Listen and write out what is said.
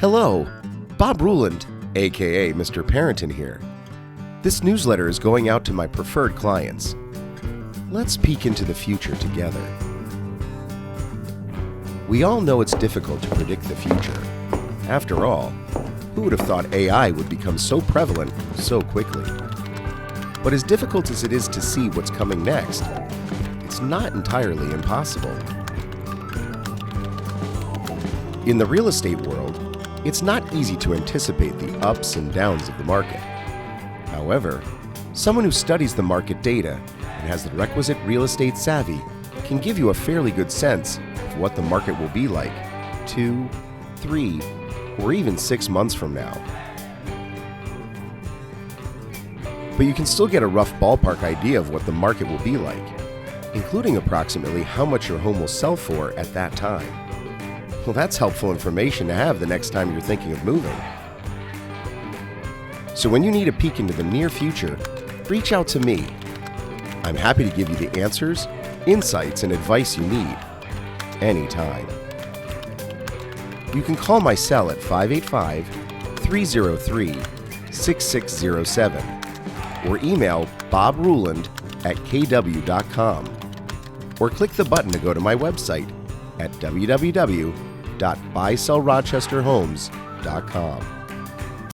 Hello, Bob Ruland, aka Mr. Parenton here. This newsletter is going out to my preferred clients. Let's peek into the future together. We all know it's difficult to predict the future. After all, who would have thought AI would become so prevalent so quickly? But as difficult as it is to see what's coming next, it's not entirely impossible. In the real estate world, it's not easy to anticipate the ups and downs of the market. However, someone who studies the market data and has the requisite real estate savvy can give you a fairly good sense of what the market will be like 2, 3, or even 6 months from now. But you can still get a rough ballpark idea of what the market will be like, including approximately how much your home will sell for at that time. Well, that's helpful information to have the next time you're thinking of moving. So when you need a peek into the near future, reach out to me. I'm happy to give you the answers, insights, and advice you need, anytime. You can call my cell at 585-303-6607 or email bobruland@kw.com or click the button to go to my website at www.buysellrochesterhomes.com.